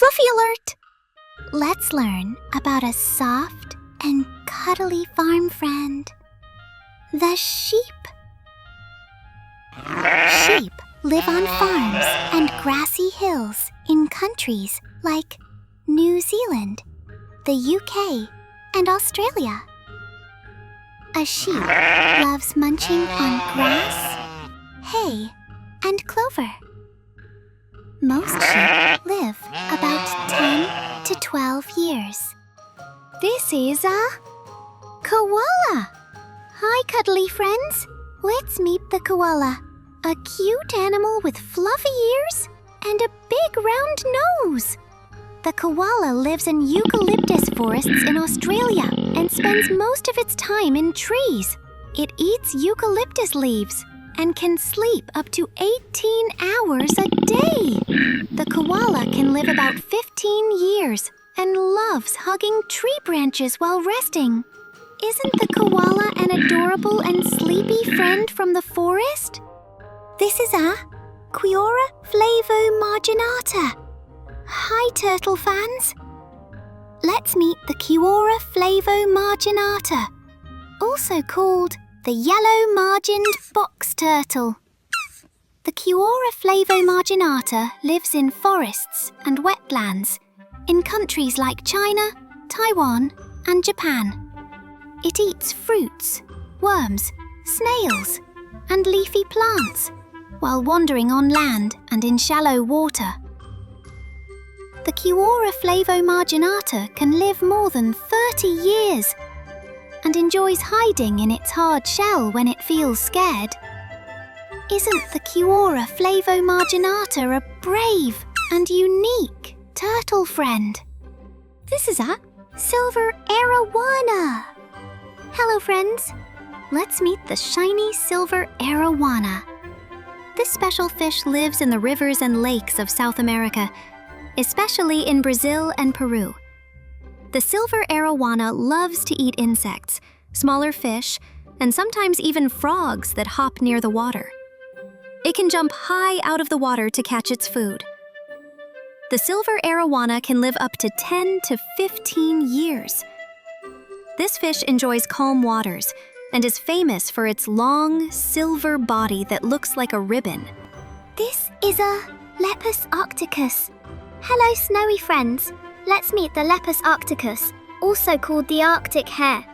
Fluffy alert! Let's learn about a soft and cuddly farm friend. The sheep. Sheep live on farms and grassy hills in countries like New Zealand, the UK, and Australia. A sheep loves munching on grass, hay, and clover. Most sheep live about 10 to 12 years. This is a koala. Hi, cuddly friends. Let's meet the koala, a cute animal with fluffy ears and a big round nose. The koala lives in eucalyptus forests in Australia and spends most of its time in trees. It eats eucalyptus leaves and can sleep up to 18 hours a day. The koala can live about 15 years and loves hugging tree branches while resting. Isn't the koala an adorable and sleepy friend from the forest? This is a Quiora flavomarginata. Hi, turtle fans. Let's meet the Quiora flavomarginata, also called the yellow-margined box turtle. The Quiora flavomarginata lives in forests and wetlands in countries like China, Taiwan, and Japan. It eats fruits, worms, snails, and leafy plants while wandering on land and in shallow water. The Quiora flavomarginata can live more than 30 years and enjoys hiding in its hard shell when it feels scared. Isn't the Quiora flavomarginata a brave and unique turtle friend? This is a silver arowana. Hello, friends. Let's meet the shiny silver arowana. This special fish lives in the rivers and lakes of South America, especially in Brazil and Peru. The silver arowana loves to eat insects, smaller fish, and sometimes even frogs that hop near the water. It can jump high out of the water to catch its food. The silver arowana can live up to 10 to 15 years. This fish enjoys calm waters and is famous for its long, silver body that looks like a ribbon. This is a Lepus arcticus. Hello, snowy friends. Let's meet the Lepus arcticus, also called the Arctic hare.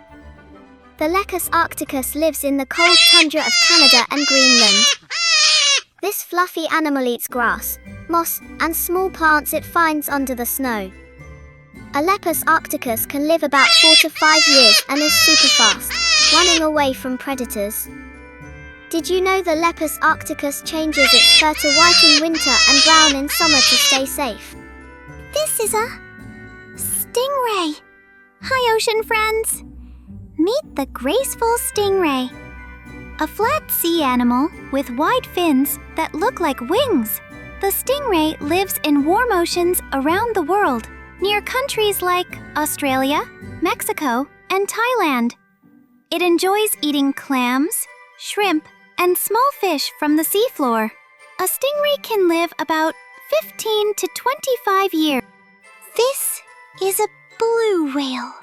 The Lepus arcticus lives in the cold tundra of Canada and Greenland. This fluffy animal eats grass, moss, and small plants it finds under the snow. A Lepus arcticus can live about 4 to 5 years and is super fast, running away from predators. Did you know the Lepus arcticus changes its fur to white in winter and brown in summer to stay safe? This is a stingray. Hi, ocean friends. Meet the graceful stingray, a flat sea animal with wide fins that look like wings. The stingray lives in warm oceans around the world, near countries like Australia, Mexico, and Thailand. It enjoys eating clams, shrimp, and small fish from the seafloor. A stingray can live about 15 to 25 years. This is a blue whale.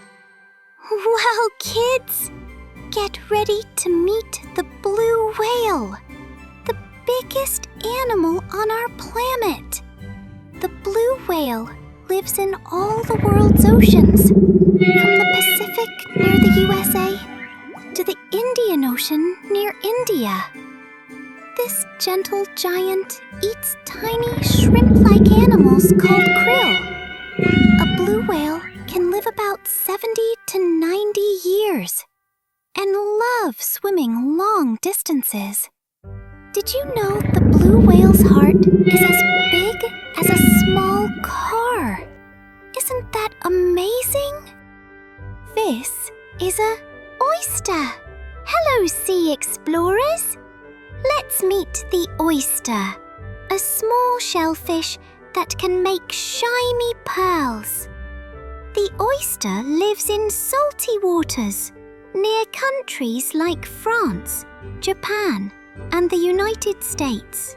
Well, kids, get ready to meet the blue whale, the biggest animal on our planet. The blue whale lives in all the world's oceans, from the Pacific near the USA to the Indian Ocean near India. This gentle giant eats tiny shrimp-like animals called krill. A blue whale can live about 70 to 90 years and loves swimming long distances. Did you know the blue whale's heart is as big as a small car? Isn't that amazing? This is a oyster. Hello, sea explorers. Let's meet the oyster, a small shellfish that can make shiny pearls. The oyster lives in salty waters near countries like France, Japan, and the United States.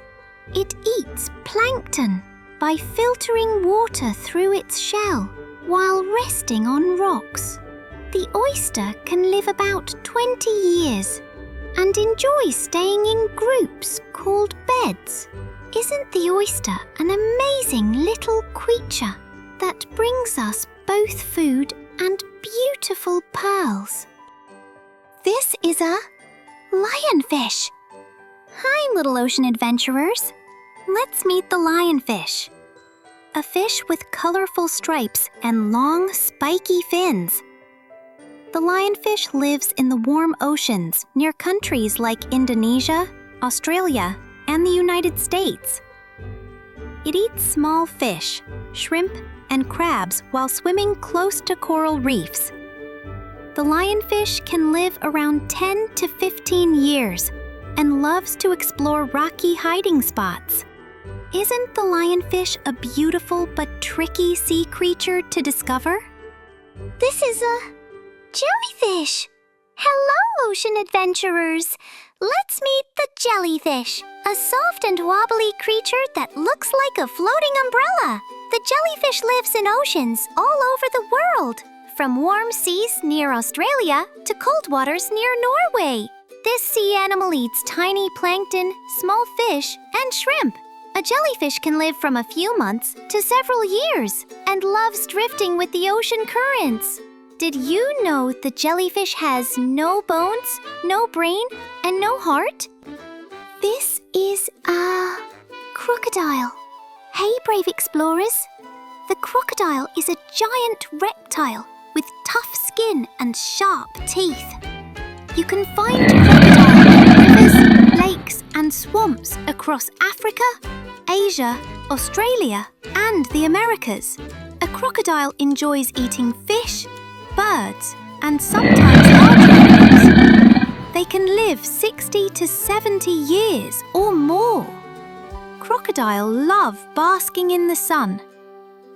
It eats plankton, by filtering water through its shell while resting on rocks. The oyster can live about 20 years and enjoys staying in groups called beds. Isn't the oyster an amazing little creature that brings us both food and beautiful pearls? This is a lionfish. Hi, little ocean adventurers. Let's meet the lionfish. A fish with colorful stripes and long, spiky fins. The lionfish lives in the warm oceans near countries like Indonesia, Australia, and the United States. It eats small fish, shrimp, and crabs while swimming close to coral reefs. The lionfish can live around 10 to 15 years and loves to explore rocky hiding spots. Isn't the lionfish a beautiful but tricky sea creature to discover? This is a jellyfish. Hello, ocean adventurers. Let's meet the jellyfish, a soft and wobbly creature that looks like a floating umbrella. The jellyfish lives in oceans all over the world, from warm seas near Australia to cold waters near Norway. This sea animal eats tiny plankton, small fish, and shrimp. A jellyfish can live from a few months to several years and loves drifting with the ocean currents. Did you know the jellyfish has no bones, no brain, and no heart? This is a crocodile. Hey, brave explorers. The crocodile is a giant reptile with tough skin and sharp teeth. You can find crocodile in rivers, lakes, and swamps across Africa, Asia, Australia, and the Americas. A crocodile enjoys eating fish, birds, and sometimes larger animals. They can live 60 to 70 years or more. Crocodiles love basking in the sun,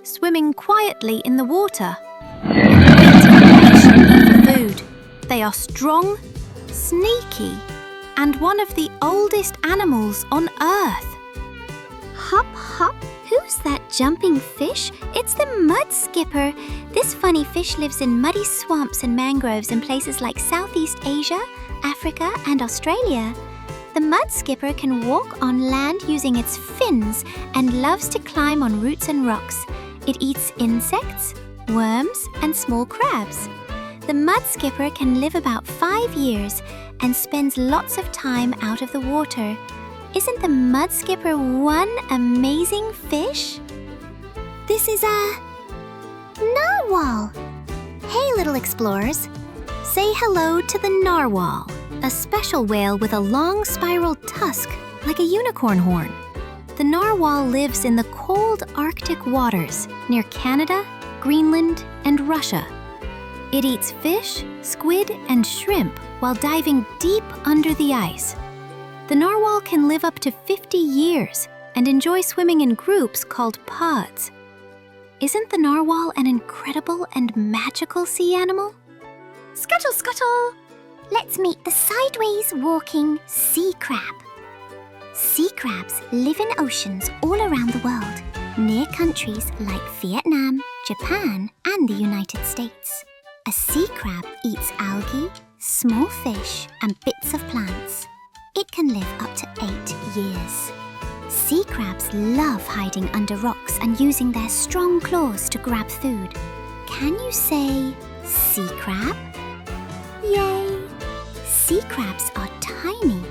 swimming quietly in the water, and waiting patiently for food. They are strong, sneaky, and one of the oldest animals on Earth. Hop, hop. Who's that jumping fish? It's the mud skipper. This funny fish lives in muddy swamps and mangroves in places like Southeast Asia, Africa, and Australia. The mud skipper can walk on land using its fins and loves to climb on roots and rocks. It eats insects, worms, and small crabs. The mud skipper can live about 5 years and spends lots of time out of the water. Isn't the mud skipper one amazing fish? This is a narwhal. Hey, little explorers. Say hello to the narwhal, a special whale with a long spiral tusk like a unicorn horn. The narwhal lives in the cold Arctic waters near Canada, Greenland, and Russia. It eats fish, squid, and shrimp while diving deep under the ice. The narwhal can live up to 50 years and enjoy swimming in groups called pods. Isn't the narwhal an incredible and magical sea animal? Scuttle, scuttle! Let's meet the sideways walking sea crab. Sea crabs live in oceans all around the world, near countries like Vietnam, Japan, and the United States. A sea crab eats algae, small fish, and bits of plants. It can live up to 8 years. Sea crabs love hiding under rocks and using their strong claws to grab food. Can you say sea crab? Yay! Sea crabs are tiny,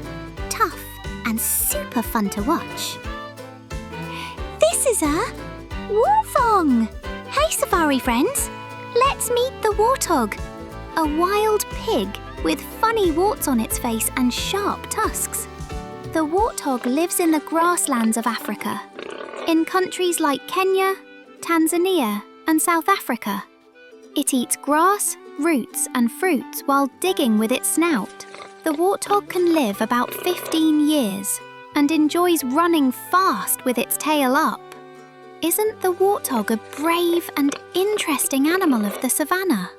tough, and super fun to watch. This is a wulfong! Hey, safari friends! Let's meet the warthog, a wild pig with funny warts on its face and sharp tusks. The warthog lives in the grasslands of Africa, in countries like Kenya, Tanzania, and South Africa. It eats grass, roots, and fruits while digging with its snout. The warthog can live about 15 years and enjoys running fast with its tail up. Isn't the warthog a brave and interesting animal of the savannah?